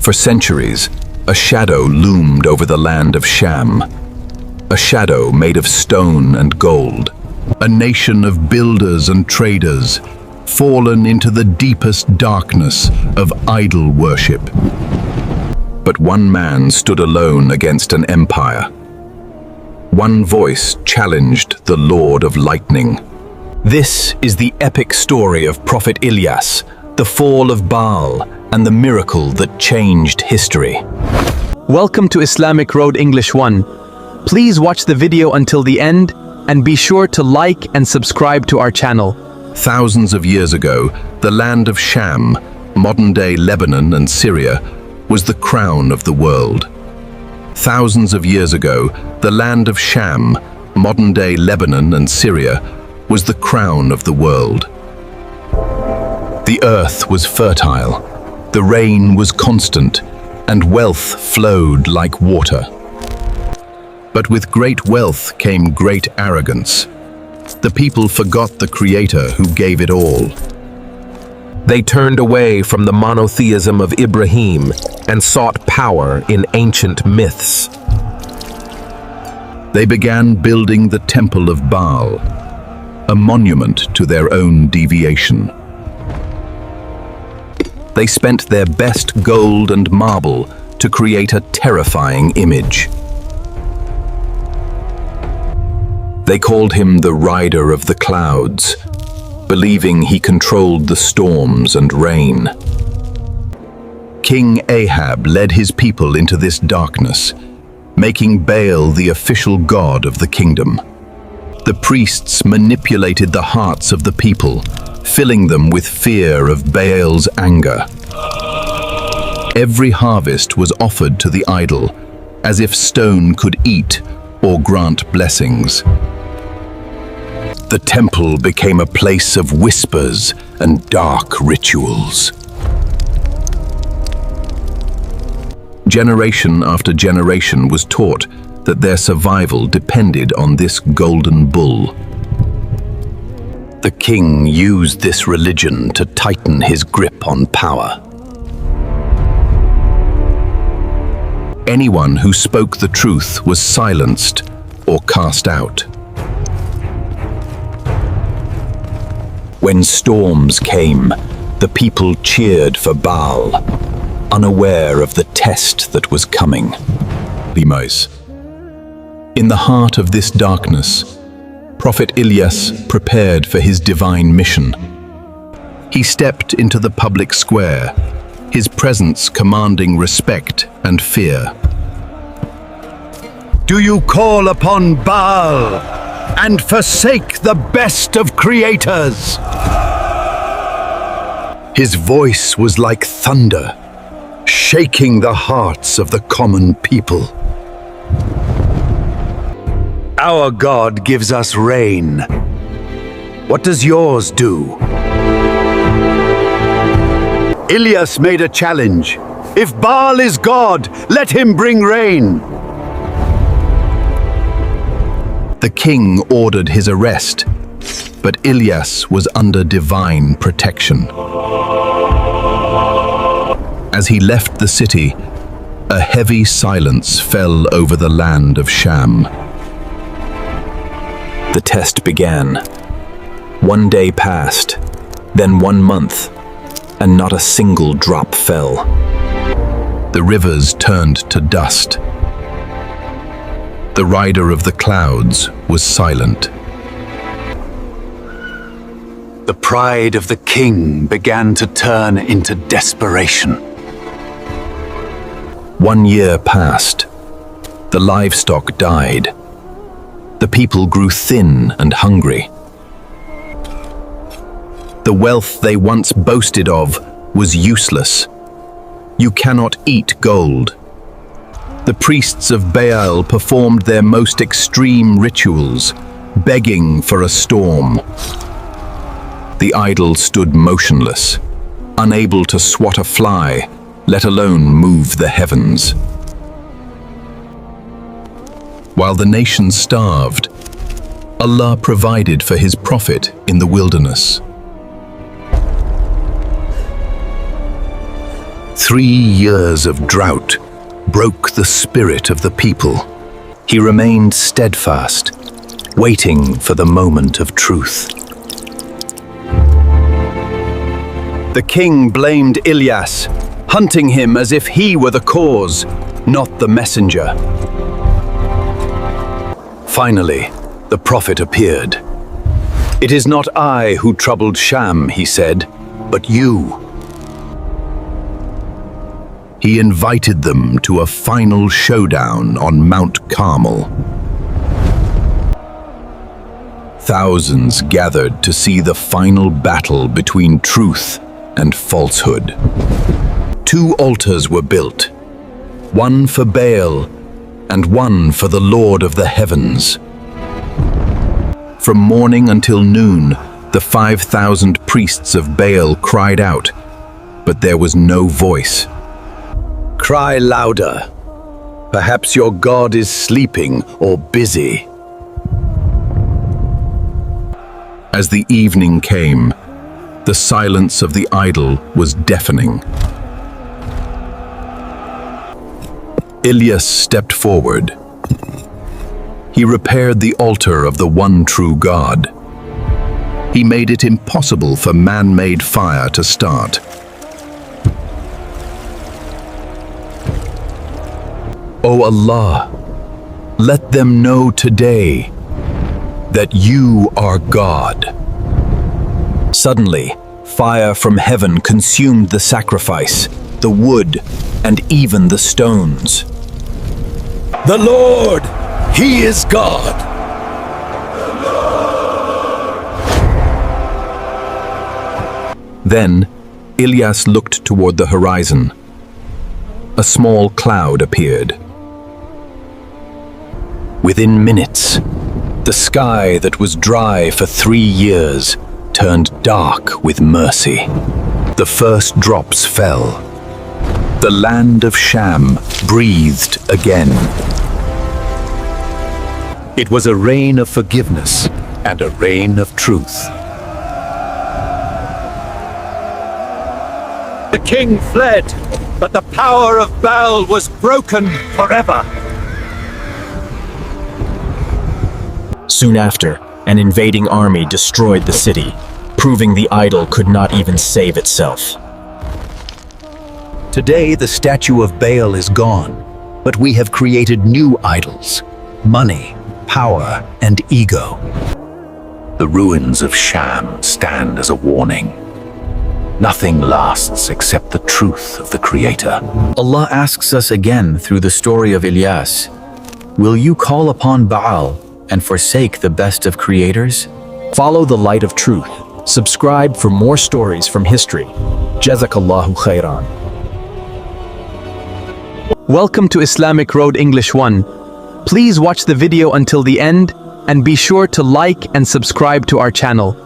For centuries, a shadow loomed over the land of Sham, a shadow made of stone and gold, a nation of builders and traders, fallen into the deepest darkness of idol worship. But one man stood alone against an empire. One voice challenged the Lord of Lightning. This is the epic story of Prophet Ilyas, the fall of Baal, and the miracle that changed history. Welcome to Islamic Road English 1. Please watch the video until the end and be sure to like and subscribe to our channel. Thousands of years ago, the land of Sham, modern-day Lebanon and Syria, was the crown of the world. Thousands of years ago, the land of Sham, modern-day Lebanon and Syria, was the crown of the world. The earth was fertile, the rain was constant, and wealth flowed like water. But with great wealth came great arrogance. The people forgot the Creator who gave it all. They turned away from the monotheism of Ibrahim and sought power in ancient myths. They began building the Temple of Baal, a monument to their own deviation. They spent their best gold and marble to create a terrifying image. They called him the rider of the clouds, believing he controlled the storms and rain. King Ahab led his people into this darkness, making Baal the official god of the kingdom. The priests manipulated the hearts of the people, filling them with fear of Baal's anger. Every harvest was offered to the idol, as if stone could eat or grant blessings. The temple became a place of whispers and dark rituals. Generation after generation was taught that their survival depended on this golden bull. The king used this religion to tighten his grip on power. Anyone who spoke the truth was silenced or cast out. When storms came, the people cheered for Baal, unaware of the test that was coming. In the heart of this darkness, Prophet Ilyas prepared for his divine mission. He stepped into the public square, his presence commanding respect and fear. Do you call upon Baal and forsake the best of creators? His voice was like thunder, shaking the hearts of the common people. Our God gives us rain. What does yours do? Ilyas made a challenge. If Baal is God, let him bring rain. The king ordered his arrest, but Ilyas was under divine protection. As he left the city, a heavy silence fell over the land of Sham. The test began. 1 day passed, then 1 month, and not a single drop fell. The rivers turned to dust. The rider of the clouds was silent. The pride of the king began to turn into desperation. 1 year passed. The livestock died. The people grew thin and hungry. The wealth they once boasted of was useless. You cannot eat gold. The priests of Baal performed their most extreme rituals, begging for a storm. The idol stood motionless, unable to swat a fly, let alone move the heavens. While the nation starved, Allah provided for His prophet in the wilderness. 3 years of drought broke the spirit of the people. He remained steadfast, waiting for the moment of truth. The king blamed Ilyas, hunting him as if he were the cause, not the messenger. Finally, the prophet appeared. "It is not I who troubled Sham," he said, "but you." He invited them to a final showdown on Mount Carmel. Thousands gathered to see the final battle between truth and falsehood. 2 altars were built, one for Baal and one for the Lord of the heavens. From morning until noon, the 5,000 priests of Baal cried out, but there was no voice. "Cry louder. Perhaps your God is sleeping or busy." As the evening came, the silence of the idol was deafening. Ilyas stepped forward. He repaired the altar of the one true God. He made it impossible for man-made fire to start. O Allah, let them know today that you are God. Suddenly, fire from heaven consumed the sacrifice, the wood, and even the stones. "The Lord, He is God!" Then, Ilyas looked toward the horizon. A small cloud appeared. Within minutes, the sky that was dry for 3 years turned dark with mercy. The first drops fell. The land of Sham breathed again. It was a rain of forgiveness and a rain of truth. The king fled, but the power of Baal was broken forever. Soon after, an invading army destroyed the city, proving the idol could not even save itself. Today, the statue of Baal is gone, but we have created new idols: money, power, and ego. The ruins of Sham stand as a warning. Nothing lasts except the truth of the Creator. Allah asks us again through the story of Ilyas, will you call upon Baal and forsake the best of creators? Follow the light of truth. Subscribe for more stories from history. Jazakallahu khairan. Welcome to Islamic Road English 1. Please watch the video until the end and be sure to like and subscribe to our channel.